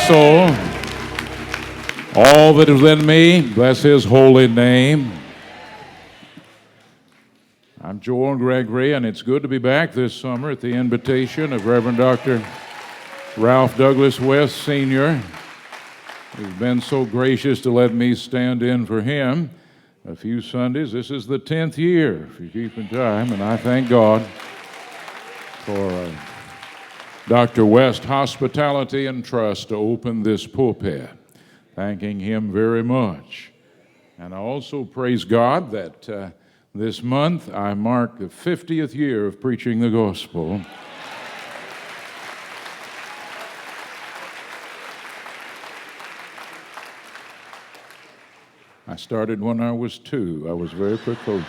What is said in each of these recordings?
soul. All that is in me, bless his holy name. I'm Joel Gregory, and it's good to be back this summer at the invitation of Reverend Dr. Ralph Douglas West, Sr., who's been so gracious to let me stand in for him a few Sundays. This is the 10th year, if you're keeping time, and I thank God for Dr. West's hospitality and trust to open this pulpit. Thanking him very much. And I also praise God that this month I mark the 50th year of preaching the gospel. I started when I was 2. I was very precocious.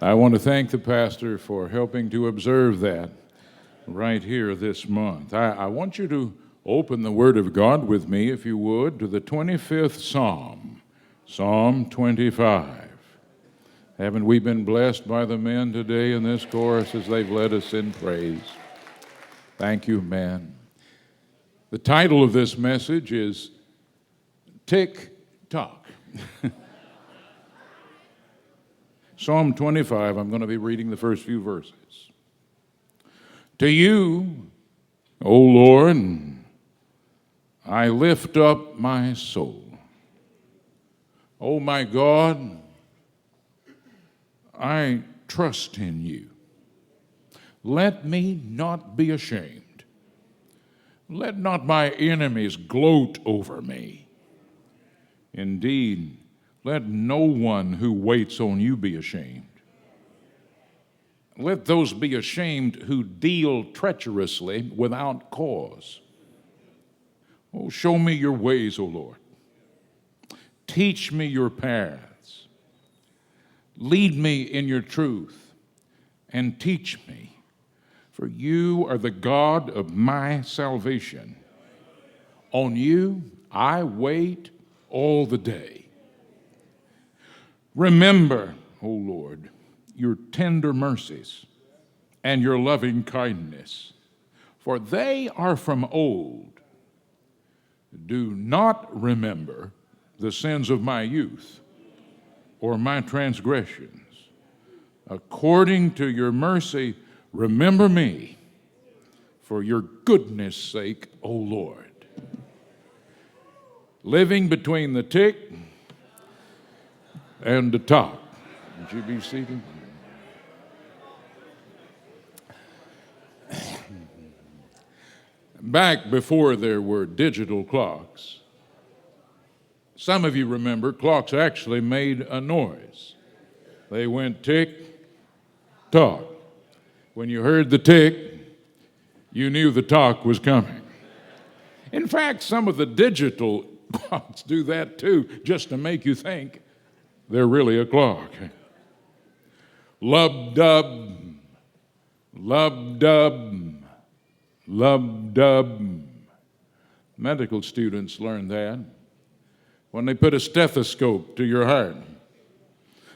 I want to thank the pastor for helping to observe that right here this month. I want you to open the Word of God with me, if you would, to the 25th Psalm, Psalm 25. Haven't we been blessed by the men today in this chorus as they've led us in praise? Thank you, men. The title of this message is Tick Tock. Psalm 25, I'm going to be reading the first few verses. To you, O Lord, I lift up my soul. O my God, I trust in you. Let me not be ashamed. Let not my enemies gloat over me. Indeed, let no one who waits on you be ashamed. Let those be ashamed who deal treacherously without cause. Oh, show me your ways, O Lord. Teach me your paths. Lead me in your truth and teach me, for you are the God of my salvation. On you I wait all the day. Remember, O Lord, your tender mercies and your loving kindness, for they are from old. Do not remember the sins of my youth or my transgressions. According to your mercy, remember me for your goodness' sake, O Lord. Living between the tick and the tock. Would you be seated? Back before there were digital clocks, some of you remember clocks actually made a noise. They went tick, tock. When you heard the tick, you knew the tock was coming. In fact, some of the digital clocks do that too, just to make you think they're really a clock. Lub-dub, lub-dub, lub-dub. Medical students learn that. When they put a stethoscope to your heart,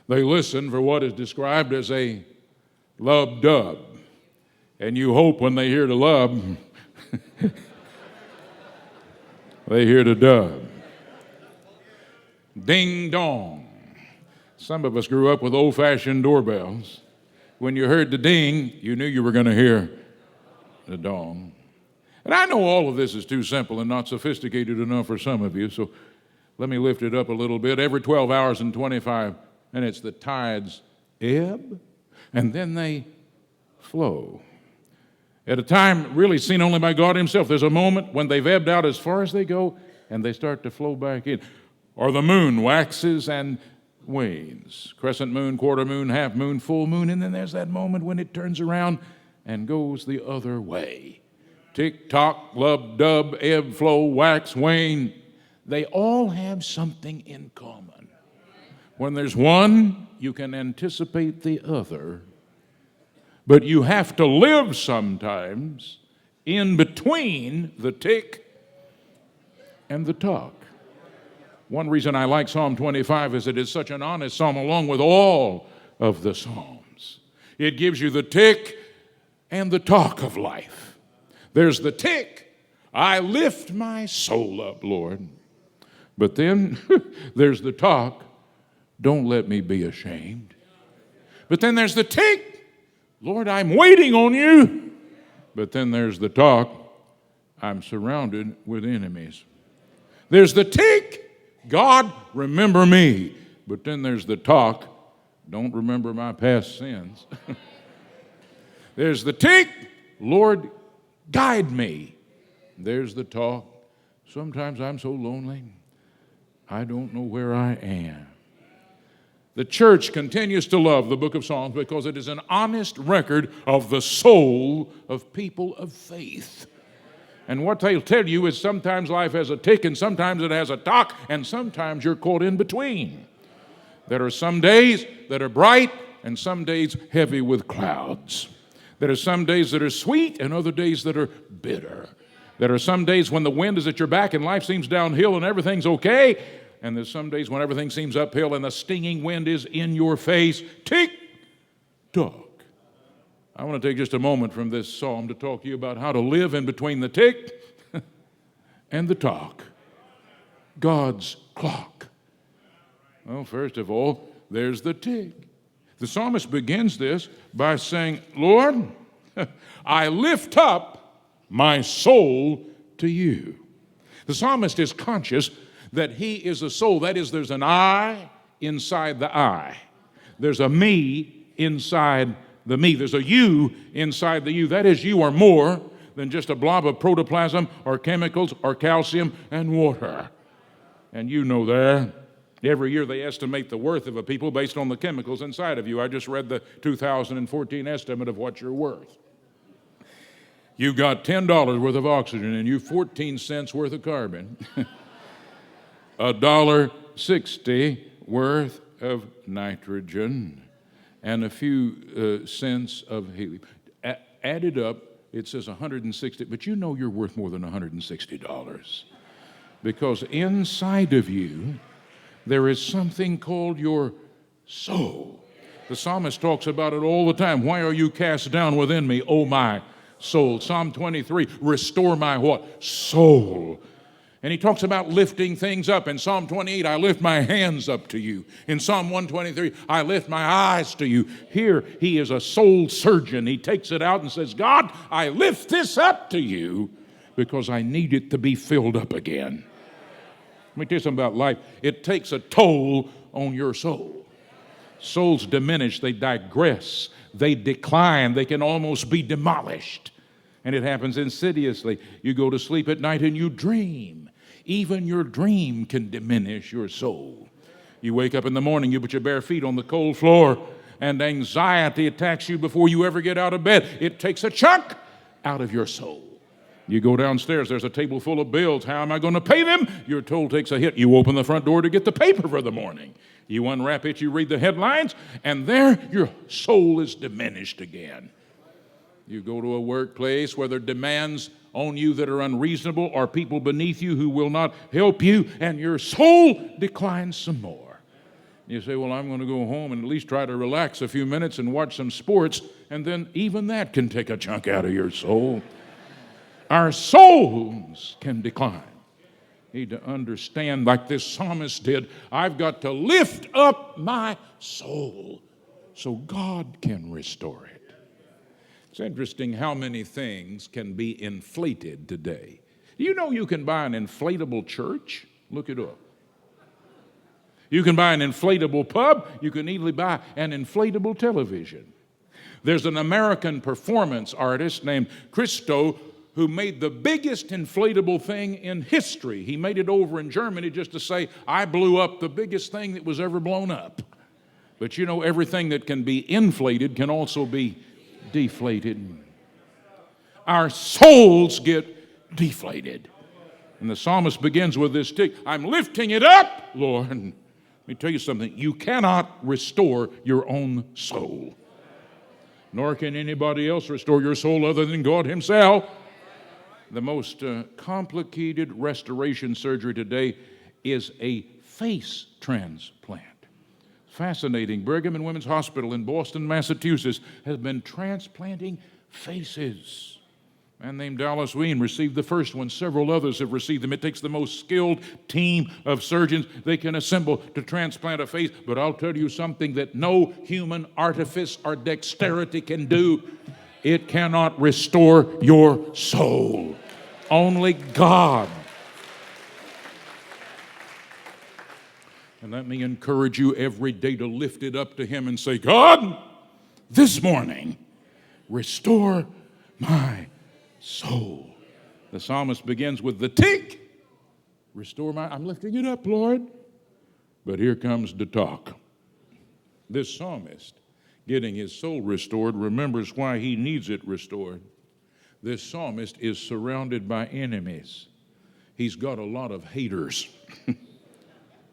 they listen for what is described as a lub-dub. And you hope when they hear the lub, they hear the dub. Ding-dong. Some of us grew up with old-fashioned doorbells. When you heard the ding, you knew you were going to hear the dong. And I know all of this is too simple and not sophisticated enough for some of you, so let me lift it up a little bit. Every 12 hours and 25 minutes, the tides ebb, and then they flow. At a time really seen only by God himself, there's a moment when they've ebbed out as far as they go, and they start to flow back in. Or the moon waxes and wanes. Crescent moon, quarter moon, half moon, full moon, and then there's that moment when it turns around and goes the other way. Tick, tock, lub, dub, ebb, flow, wax, wane. They all have something in common. When there's one, you can anticipate the other. But you have to live sometimes in between the tick and the tock. One reason I like Psalm 25 is it is such an honest psalm along with all of the psalms. It gives you the tick and the talk of life. There's the tick. I lift my soul up, Lord. But then there's the talk. Don't let me be ashamed. But then there's the tick. Lord, I'm waiting on you. But then there's the talk. I'm surrounded with enemies. There's the tick. God, remember me. But then there's the talk. Don't remember my past sins. There's the tick. Lord, guide me. There's the talk. Sometimes I'm so lonely, I don't know where I am. The church continues to love the book of Psalms because it is an honest record of the soul of people of faith. And what they'll tell you is sometimes life has a tick and sometimes it has a tock and sometimes you're caught in between. There are some days that are bright and some days heavy with clouds. There are some days that are sweet and other days that are bitter. There are some days when the wind is at your back and life seems downhill and everything's okay. And there's some days when everything seems uphill and the stinging wind is in your face. Tick, tock. I want to take just a moment from this psalm to talk to you about how to live in between the tick and the tock. God's clock. Well, first of all, there's the tick. The psalmist begins this by saying, Lord, I lift up my soul to you. The psalmist is conscious that he is a soul. That is, there's an I inside the I. There's a me inside the me. There's a you inside the you. That is, you are more than just a blob of protoplasm or chemicals or calcium and water. And you know that. Every year they estimate the worth of a people based on the chemicals inside of you. I just read the 2014 estimate of what you're worth. You got $10 worth of oxygen and you 14 cents worth of carbon. $1.60 worth of nitrogen and a few cents of helium. Added up, it says 160, but you know you're worth more than $160 because inside of you there is something called your soul. The psalmist talks about it all the time. Why are you cast down within me, O my soul? Psalm 23, restore my what? Soul. And he talks about lifting things up. In Psalm 28, I lift my hands up to you. In Psalm 123, I lift my eyes to you. Here, he is a soul surgeon. He takes it out and says, God, I lift this up to you because I need it to be filled up again. Let me tell you something about life. It takes a toll on your soul. Souls diminish, they digress, they decline, they can almost be demolished. And it happens insidiously. You go to sleep at night and you dream. Even your dream can diminish your soul. You wake up in the morning, you put your bare feet on the cold floor, and anxiety attacks you before you ever get out of bed. It takes a chunk out of your soul. You go downstairs, there's a table full of bills. How am I going to pay them? Your toll takes a hit. You open the front door to get the paper for the morning. You unwrap it, you read the headlines, and there your soul is diminished again. You go to a workplace where there are demands on you that are unreasonable or people beneath you who will not help you, and your soul declines some more. You say, well, I'm going to go home and at least try to relax a few minutes and watch some sports, and then even that can take a chunk out of your soul. Our souls can decline. Need to understand, like this psalmist did, I've got to lift up my soul so God can restore it. It's interesting how many things can be inflated today. Do you know you can buy an inflatable church? Look it up. You can buy an inflatable pub. You can easily buy an inflatable television. There's an American performance artist named Christo who made the biggest inflatable thing in history. He made it over in Germany just to say, I blew up the biggest thing that was ever blown up. But you know, everything that can be inflated can also be deflated. Our souls get deflated. And the psalmist begins with this tick. I'm lifting it up, Lord. Let me tell you something. You cannot restore your own soul. Nor can anybody else restore your soul other than God himself. The most complicated restoration surgery today is a face transplant. Fascinating. Brigham and Women's Hospital in Boston, Massachusetts has been transplanting faces. A man named Dallas Ween received the first one. Several others have received them. It takes the most skilled team of surgeons they can assemble to transplant a face. But I'll tell you something that no human artifice or dexterity can do. It cannot restore your soul. Only God. And let me encourage you every day to lift it up to Him and say, God, this morning, restore my soul. The psalmist begins with the tick. Restore my, I'm lifting it up, Lord. But here comes the talk. This psalmist, getting his soul restored, remembers why he needs it restored. This psalmist is surrounded by enemies. He's got a lot of haters.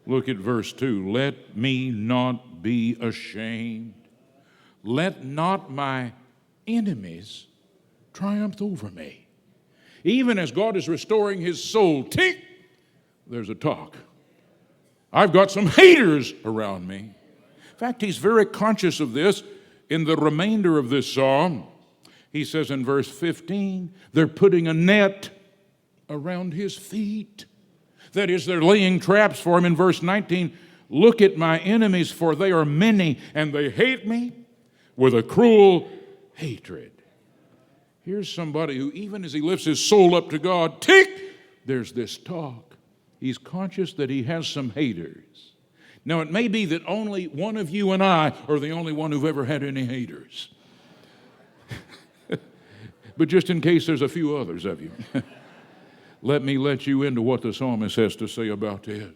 Look at verse 2. Let me not be ashamed. Let not my enemies triumphed over me. Even as God is restoring his soul, tick, there's a talk. I've got some haters around me. In fact, he's very conscious of this in the remainder of this psalm. He says in verse 15, they're putting a net around his feet. That is, they're laying traps for him. In verse 19, look at my enemies, for they are many, and they hate me with a cruel hatred. Here's somebody who, even as he lifts his soul up to God, tick, there's this talk. He's conscious that he has some haters. Now, it may be that only one of you and I are the only one who've ever had any haters. But just in case there's a few others of you, let me let you into what the psalmist has to say about this.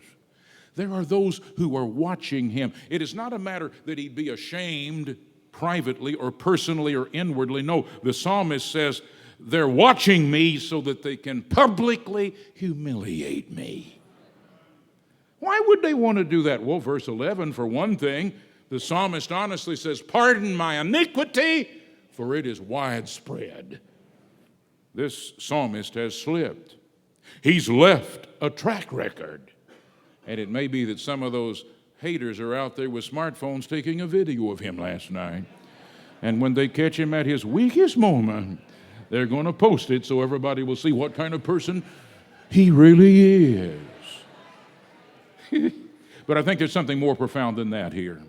There are those who are watching him. It is not a matter that he'd be ashamed privately or personally or inwardly. No, the psalmist says, they're watching me so that they can publicly humiliate me. Why would they want to do that? Well, verse 11, for one thing, the psalmist honestly says, pardon my iniquity, for it is widespread. This psalmist has slipped. He's left a track record. And it may be that some of those haters are out there with smartphones taking a video of him last night. And when they catch him at his weakest moment, they're going to post it so everybody will see what kind of person he really is. But I think there's something more profound than that here.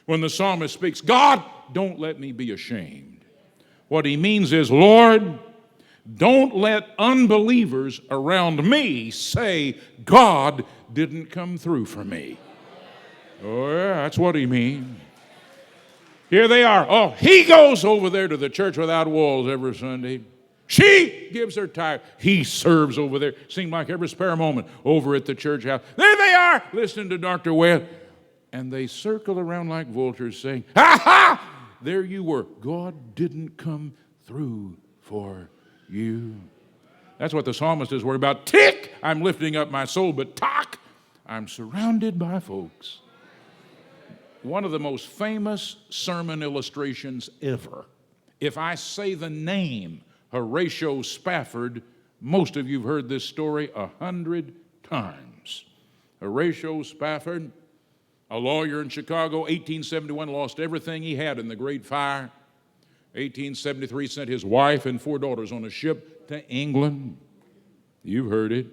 When the psalmist speaks, God, don't let me be ashamed. What he means is, Lord, don't let unbelievers around me say God didn't come through for me. Oh, yeah, that's what he means. Here they are. Oh, he goes over there to the church without walls every Sunday. She gives her tithe. He serves over there. Seemed like every spare moment over at the church house. There they are, listening to Dr. Webb. And they circle around like vultures saying, ha ha! There you were. God didn't come through for you. That's what the psalmist is worried about. Tick, I'm lifting up my soul, but tock, I'm surrounded by folks. One of the most famous sermon illustrations ever. If I say the name Horatio Spafford, most of you have heard this story 100 times. Horatio Spafford, a lawyer in Chicago, 1871, lost everything he had in the Great Fire. 1873, sent his wife and 4 daughters on a ship to England. You've heard it.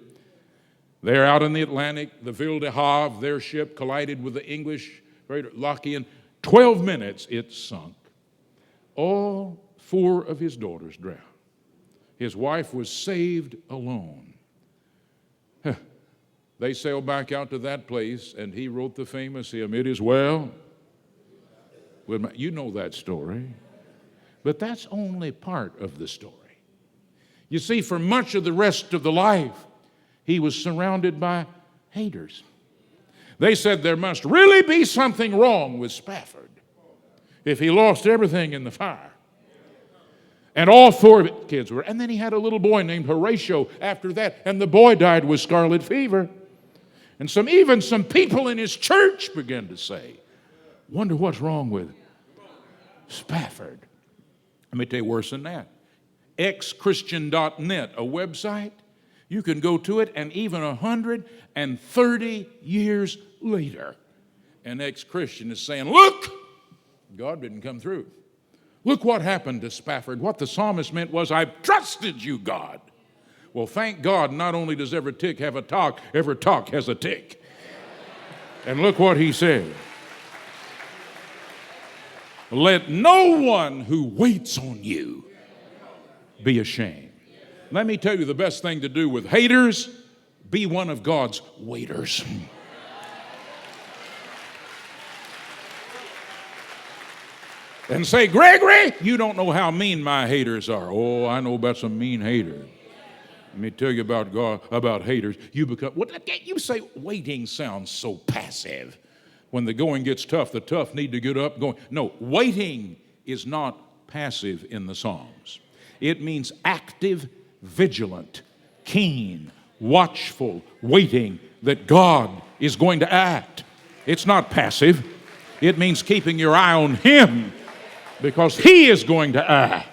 They're out in the Atlantic. The Ville de Havre, their ship, collided with the English Lockean. 12 minutes, it sunk. All 4 of his daughters drowned. His wife was saved alone. They sailed back out to that place, and he wrote the famous hymn, It Is Well with my, you know that story. But that's only part of the story. You see, for much of the rest of the life, he was surrounded by haters. They said there must really be something wrong with Spafford if he lost everything in the fire. And all 4 kids were. And then he had a little boy named Horatio after that, and the boy died with scarlet fever. And even some people in his church began to say, wonder what's wrong with Spafford. Let me tell you worse than that. Xchristian.net, a website, you can go to it, and even 130 years later, an ex-Christian is saying, look, God didn't come through. Look what happened to Spafford. What the psalmist meant was, I've trusted you, God. Well, thank God, not only does every tick have a tock, every tock has a tick. And look what he said. Let no one who waits on you be ashamed. Let me tell you the best thing to do with haters, be one of God's waiters. And say, Gregory, you don't know how mean my haters are. Oh, I know about some mean haters. Let me tell you about God, about haters. You say waiting sounds so passive. When the going gets tough, the tough need to get up going. No, waiting is not passive in the Psalms. It means active, vigilant, keen, watchful, waiting that God is going to act. It's not passive. It means keeping your eye on Him because He is going to act.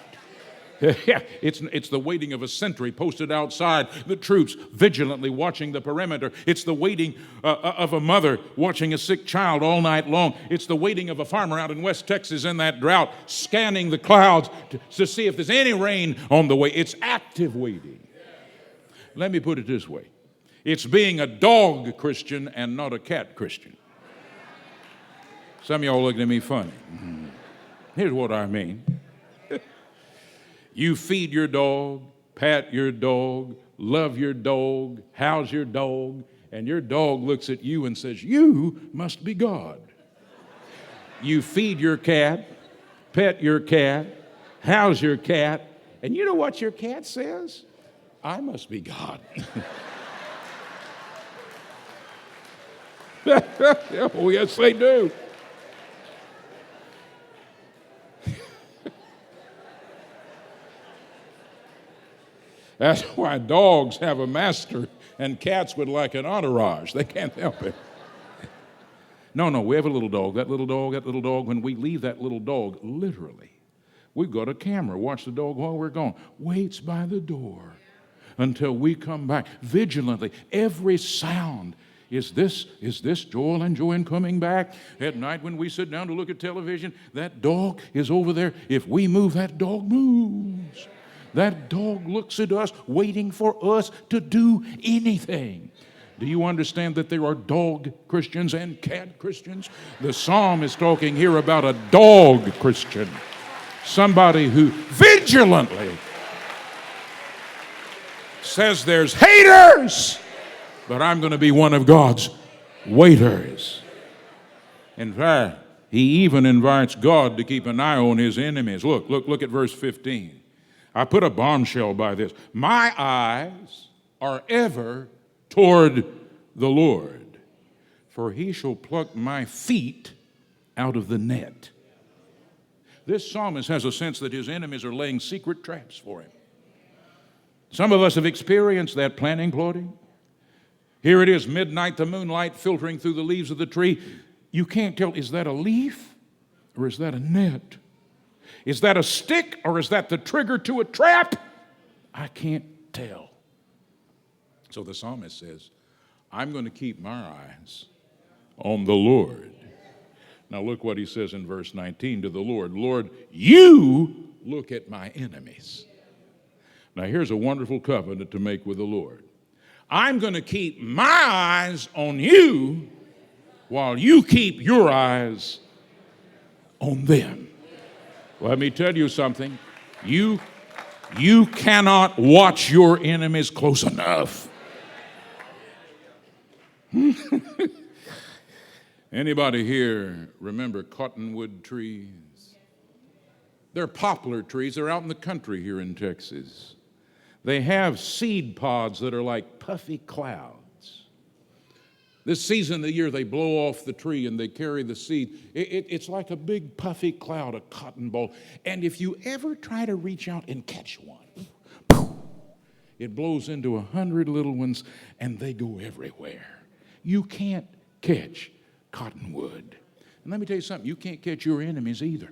It's the waiting of a sentry posted outside the troops, vigilantly watching the perimeter. It's the waiting of a mother watching a sick child all night long. It's the waiting of a farmer out in West Texas in that drought, scanning the clouds to see if there's any rain on the way. It's active waiting. Let me put it this way. It's being a dog Christian and not a cat Christian. Some of y'all looking at me funny. Here's what I mean. You feed your dog, pat your dog, love your dog, house your dog, and your dog looks at you and says, you must be God. You feed your cat, pet your cat, house your cat, and you know what your cat says? I must be God. Oh, yes, they do. That's why dogs have a master and cats would like an entourage. They can't help it. No, we have a little dog. That little dog, when we leave that little dog, literally, we've got a camera. Watch the dog while we're gone. Waits by the door until we come back vigilantly. Every sound. Is this Joel and Joanne coming back? At night when we sit down to look at television, that dog is over there. If we move, that dog moves. That dog looks at us, waiting for us to do anything. Do you understand that there are dog Christians and cat Christians? The psalm is talking here about a dog Christian. Somebody who vigilantly says there's haters, but I'm going to be one of God's waiters. In fact, he even invites God to keep an eye on his enemies. Look at verse 15. I put a bombshell by this. My eyes are ever toward the Lord, for he shall pluck my feet out of the net. This psalmist has a sense that his enemies are laying secret traps for him. Some of us have experienced that planning, plotting. Here it is, midnight, the moonlight filtering through the leaves of the tree. You can't tell, is that a leaf or is that a net? Is that a stick or is that the trigger to a trap? I can't tell. So the psalmist says, I'm going to keep my eyes on the Lord. Now look what he says in verse 19 to the Lord. Lord, you look at my enemies. Now here's a wonderful covenant to make with the Lord. I'm going to keep my eyes on you while you keep your eyes on them. Let me tell you something. You cannot watch your enemies close enough. Anybody here remember cottonwood trees? They're poplar trees. They're out in the country here in Texas. They have seed pods that are like puffy clouds. This season of the year, they blow off the tree and they carry the seed. It's like a big puffy cloud, a cotton ball. And if you ever try to reach out and catch one, it blows into 100 little ones and they go everywhere. You can't catch cottonwood. And let me tell you something, you can't catch your enemies either.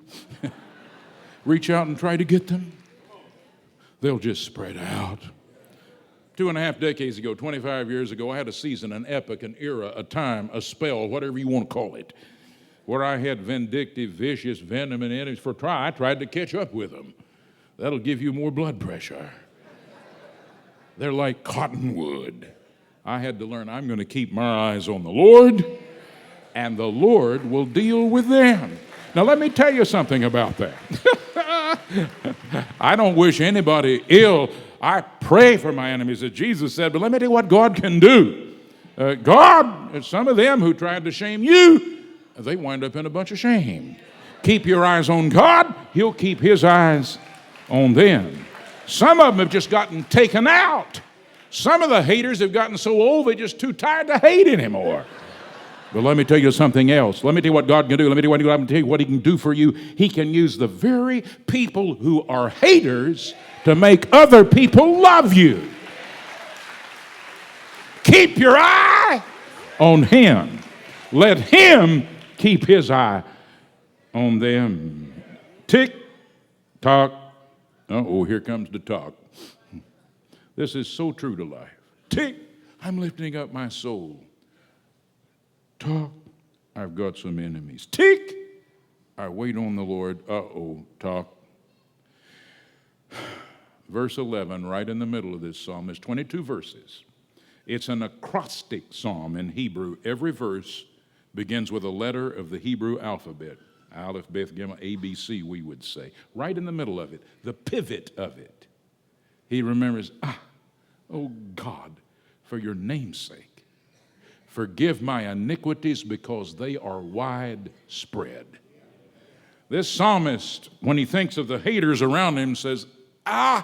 Reach out and try to get them, they'll just spread out. 2.5 decades ago, 25 years ago, I had a season, an epoch, an era, a time, a spell, whatever you want to call it. where I had vindictive, vicious, venom and enemies I tried to catch up with them. That'll give you more blood pressure. They're like cottonwood. I had to learn I'm going to keep my eyes on the Lord, and the Lord will deal with them. Now, let me tell you something about that. I don't wish anybody ill. I pray for my enemies, as Jesus said, but let me tell you what God can do. God, some of them who tried to shame you, they wind up in a bunch of shame. Keep your eyes on God, He'll keep His eyes on them. Some of them have just gotten taken out. Some of the haters have gotten so old they're just too tired to hate anymore. But let me tell you something else. Let me tell you what God can do. Let me tell you what He can do for you. He can use the very people who are haters to make other people love you. Keep your eye on Him. Let Him keep His eye on them. Tick, tock. Uh-oh, here comes the talk. This is so true to life. Tick, I'm lifting up my soul. Talk, I've got some enemies. Tick, I wait on the Lord. Uh-oh, talk. Verse 11, right in the middle of this psalm, is 22 verses. It's an acrostic psalm in Hebrew. Every verse begins with a letter of the Hebrew alphabet. Aleph, Beth, Gimel, A, B, C, we would say. Right in the middle of it, the pivot of it. He remembers, oh God, for your name's sake, forgive my iniquities because they are widespread. This psalmist, when he thinks of the haters around him, says, God,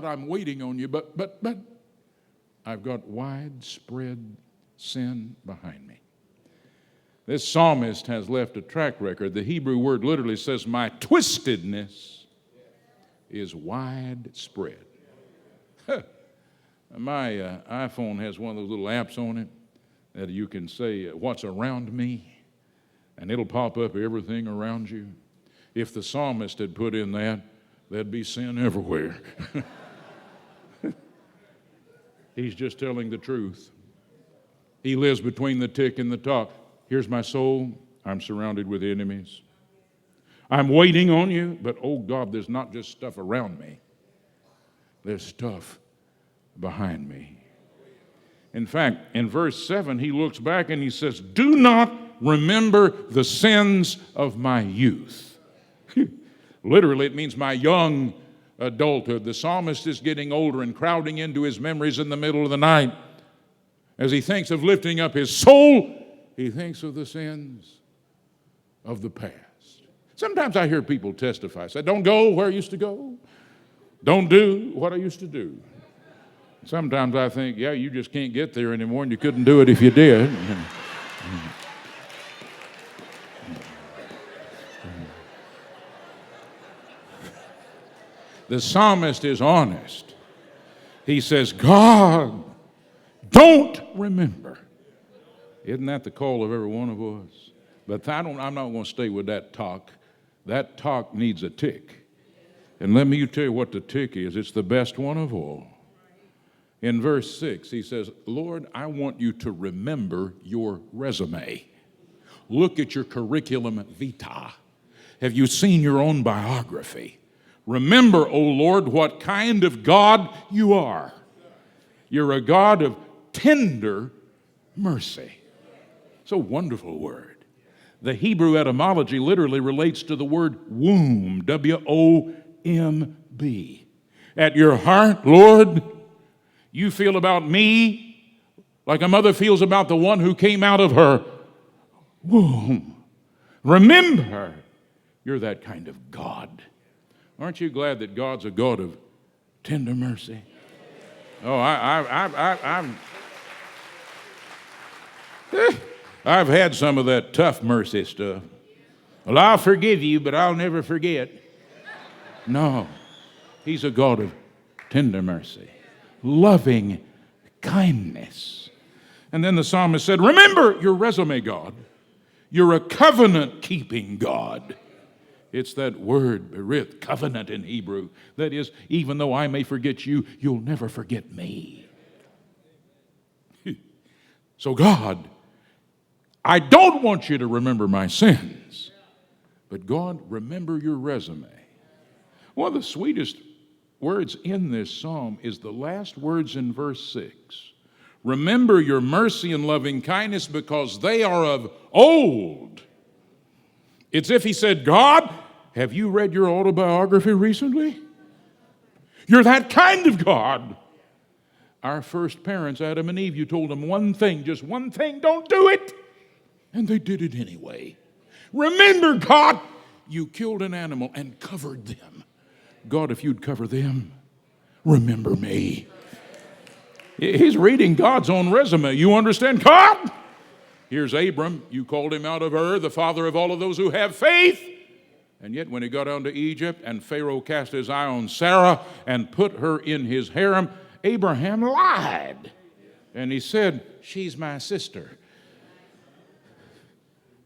I'm waiting on you, but I've got widespread sin behind me. This psalmist has left a track record. The Hebrew word literally says, my twistedness is widespread. My iPhone has one of those little apps on it that you can say, what's around me? And it'll pop up everything around you. If the psalmist had put in that, there'd be sin everywhere. He's just telling the truth. He lives between the tick and the tock. Here's my soul. I'm surrounded with enemies. I'm waiting on you, but oh God, there's not just stuff around me. There's stuff behind me. In fact, in verse 7, he looks back and he says, do not remember the sins of my youth. Literally, it means my young adulthood. The psalmist is getting older and crowding into his memories in the middle of the night. As he thinks of lifting up his soul, he thinks of the sins of the past. Sometimes I hear people testify, say, don't go where I used to go. Don't do what I used to do. Sometimes I think, yeah, you just can't get there anymore, and you couldn't do it if you did. The psalmist is honest. He says, God, don't remember. Isn't that the call of every one of us? But I'm not going to stay with that talk. That talk needs a tick. And let me tell you what the tick is. It's the best one of all. In verse 6, he says, Lord, I want you to remember your resume. Look at your curriculum vitae. Have you seen your own biography? Remember, O Lord, what kind of God you are. You're a God of tender mercy. It's a wonderful word. The Hebrew etymology literally relates to the word womb, W-O-M-B. At your heart, Lord, you feel about me like a mother feels about the one who came out of her womb. Remember, you're that kind of God. Aren't you glad that God's a God of tender mercy? Oh, I've had some of that tough mercy stuff. Well, I'll forgive you, but I'll never forget. No, He's a God of tender mercy, loving kindness. And then the psalmist said, remember your resume, God. You're a covenant-keeping God. It's that word, berith, covenant in Hebrew. That is, even though I may forget you, you'll never forget me. So God, I don't want you to remember my sins, but God, remember your resume. One of the sweetest words in this psalm is the last words in verse 6. Remember your mercy and loving kindness because they are of old. It's if he said, God, have you read your autobiography recently? You're that kind of God. Our first parents, Adam and Eve, you told them one thing, just one thing, don't do it. And they did it anyway. Remember, God, you killed an animal and covered them. God, if you'd cover them, remember me. He's reading God's own resume. You understand? God, here's Abram. You called him out of Ur, the father of all of those who have faith. And yet when he got down to Egypt and Pharaoh cast his eye on Sarah and put her in his harem, Abraham lied. And he said, she's my sister.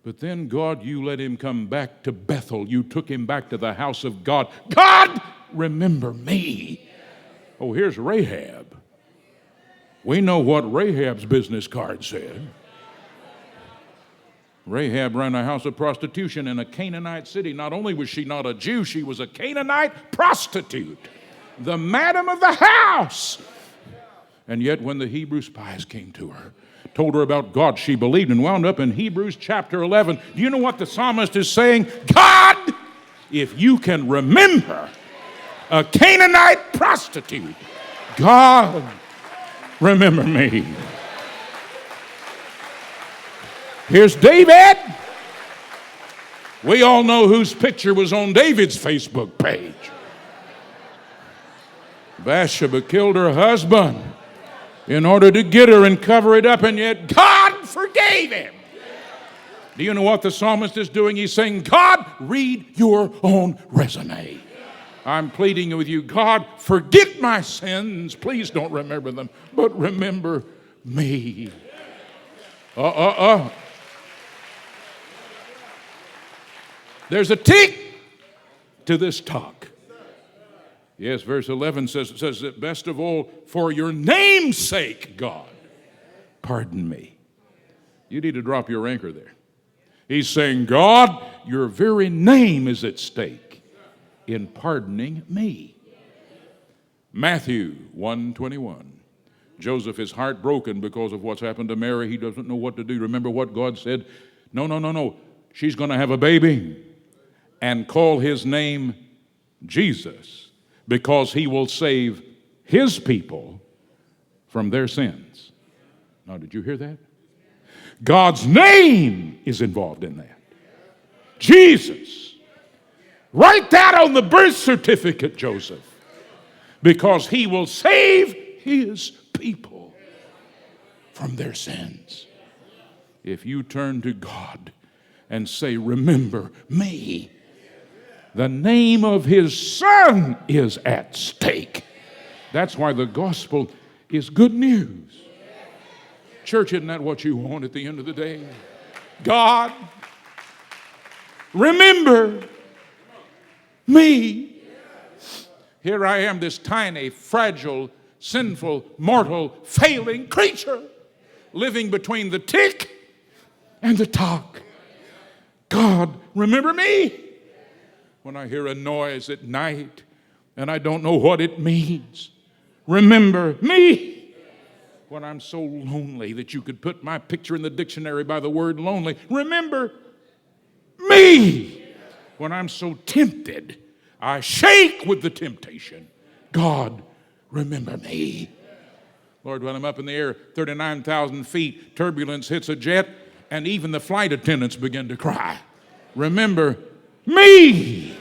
But then, God, you let him come back to Bethel. You took him back to the house of God. God, remember me. Oh, here's Rahab. We know what Rahab's business card said. Rahab ran a house of prostitution in a Canaanite city. Not only was she not a Jew, she was a Canaanite prostitute, the madam of the house. And yet when the Hebrew spies came to her, told her about God, she believed and wound up in Hebrews chapter 11. Do you know what the psalmist is saying? God, if you can remember a Canaanite prostitute, God, remember me. Here's David. We all know whose picture was on David's Facebook page. Bathsheba killed her husband in order to get her and cover it up, and yet God forgave him. Do you know what the psalmist is doing? He's saying, God, read your own resume. I'm pleading with you, God, forget my sins. Please don't remember them, but remember me. There's a tick to this talk. Yes, verse 11 says that best of all, for your name's sake, God, pardon me. You need to drop your anchor there. He's saying, God, your very name is at stake in pardoning me. Matthew 1:21. Joseph is heartbroken because of what's happened to Mary. He doesn't know what to do. Remember what God said? No. She's going to have a baby and call his name Jesus, because he will save his people from their sins. Now, did you hear that? God's name is involved in that. Jesus. Write that on the birth certificate, Joseph, because he will save his people from their sins. If you turn to God and say, remember me, the name of his son is at stake. That's why the gospel is good news. Church, isn't that what you want at the end of the day? God, remember me. Here I am, this tiny, fragile, sinful, mortal, failing creature, living between the tick and the tock. God, remember me. When I hear a noise at night and I don't know what it means, remember me. When I'm so lonely that you could put my picture in the dictionary by the word lonely, remember me. When I'm so tempted, I shake with the temptation. God, remember me. Lord, when I'm up in the air 39,000 feet, turbulence hits a jet, and even the flight attendants begin to cry. Remember me.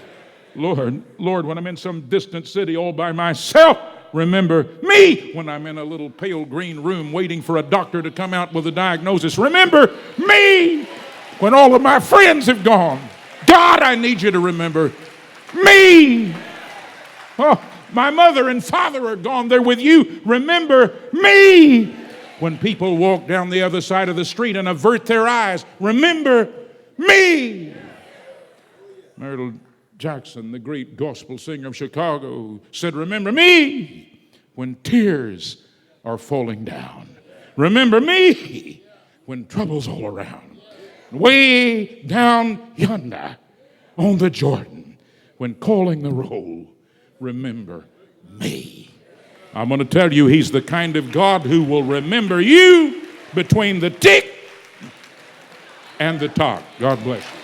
Lord, when I'm in some distant city all by myself, remember me. When I'm in a little pale green room waiting for a doctor to come out with a diagnosis, remember me. When all of my friends have gone, God, I need you to remember me. Oh, my mother and father are gone. They're with you. Remember me. When people walk down the other side of the street and avert their eyes, remember me. Myrtle Jackson, the great gospel singer of Chicago, said, remember me when tears are falling down. Remember me when trouble's all around. way down yonder on the Jordan, when calling the roll, remember me. I'm going to tell you, he's the kind of God who will remember you between the tick and the tock. God bless you.